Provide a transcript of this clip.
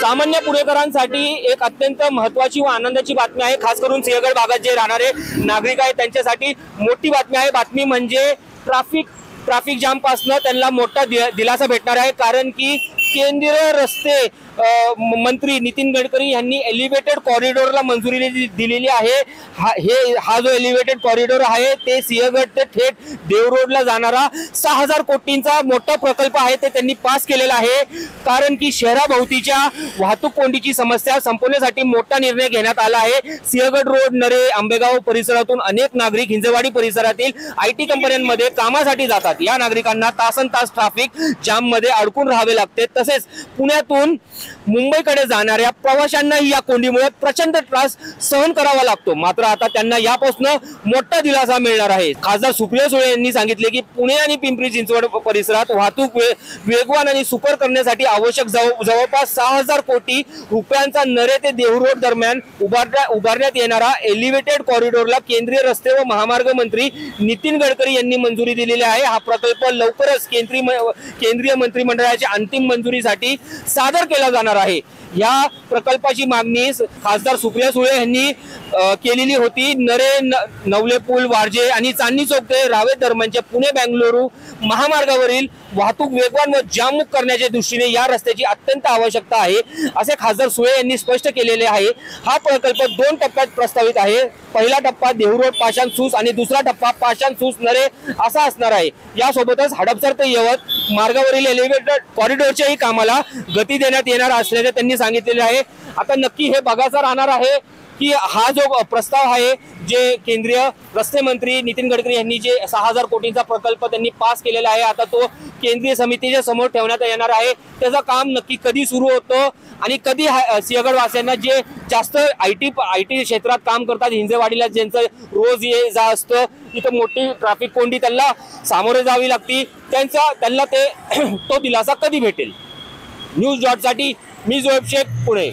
सामान्य पुणेकरांसाठी एक अत्यंत महत्त्वाची व आनंदाची बातमी आहे। खास करून सिंहगड भागात जे राहणारे नागरिक आहेत त्यांच्यासाठी मोठी बातमी आहे। बातमी म्हणजे ट्रॅफिक जाम पासून त्यांना मोठा दिलासा भेटणार आहे, कारण की केंद्रीय रस्ते मंत्री नितीन गडकरी यांनी एलिव्हेटेड कॉरिडॉरला मंजुरी दिलेली आहे। हा जो एलिव्हेटेड कॉरिडॉर आहे ते सिंहगड ते थेट देवरोडला जाणारा 6000 कोटींचा मोठा प्रकल्प आहे, ते त्यांनी पास केलेला आहे। कारण की शहराभोवतीच्या वाहतूक कोंडीची समस्या संपवण्यासाठी मोठा निर्णय घेण्यात आला आहे। सिंहगड रोड, नरे, आंबेगाव परिसरातून अनेक नागरिक हिंजवाडी परिसरातील IT कंपन्यांमध्ये कामासाठी जातात। या नागरिकांना तासनतास ट्रॅफिक जाम मध्ये अडकून राहावे लागते। तसेच पुण्यातून मुंबईकडे जाणाऱ्या प्रवाशांनाही या कोंडीमुळे प्रचंड त्रास सहन करावा लागतो। मात्र आता त्यांना यापासून मोठा दिलासा मिळणार आहे। खासदार सुप्रिया सुळे यांनी सांगितले की पुणे आणि पिंपरी चिंचवड परिसरात वाहतूक वेगवान आणि सुकर करण्यासाठी आवश्यक जवळपास 6000 कोटी रुपयांचा नरे ते देहरोड दरम्यान उभारण्यात येणारा एलिव्हेटेड कॉरिडॉरला केंद्रीय रस्ते व महामार्ग मंत्री नितीन गडकरी यांनी मंजुरी दिलेली आहे। हा प्रकल्प लवकरच केंद्रीय मंत्रिमंडळाच्या अंतिम मंजुरीसाठी सादर केला जाणार आहे। या प्रकल्पाची मागणी खासदार सुप्रिया सुळे यांनी केलेली होती। नरे, नवले पूल, वारजे आणि चांदणी चौक ते रावेत दरम्यानच्या पुणे बेंगळुरू महामार्गावरील वाहतूक वेगवान व जाममुक्त करण्याच्या दृष्टीने या रस्त्याची अत्यंत आवश्यकता आहे, असे खासदार सुळे यांनी स्पष्ट केलेले आहे। हा प्रकल्प 2 टप्प्यात प्रस्तावित आहे। पहिला टप्पा देहरोड पाषाण सूस आणि दुसरा टप्पा पाषाण सूस नरे असा असणार आहे। यासोबतच हडपसर ते यवत मार्गावरील एलिव्हेटेड कॉरिडॉरच्याही कामाला गती देण्यात येणार असल्याचे त्यांनी सांगितलेले आहे। आता नक्की हे बघायचं राहणार आहे की हा जो प्रस्ताव आहे, जे केंद्रीय रस्ते मंत्री नितीन गडकरी यांनी जे 6000 कोटींचा प्रकल्प त्यांनी पास केलेला आहे, आता तो केंद्रीय समितीच्या समोर ठेवण्यात येणार आहे। त्याचं काम नक्की कधी सुरू होतं आणि कधी सिंहगड वासियांना जे जास्त IT क्षेत्रात काम करतात, हिंजेवाडीला ज्यांचं रोज ये जा असतं, इथं मोठी ट्रॅफिक कोंडी त्यांना सामोरे जावी लागती, त्यांना तो दिलासा कधी भेटेल? न्यूज डॉटसाठी मी जोएब शेख, पुणे।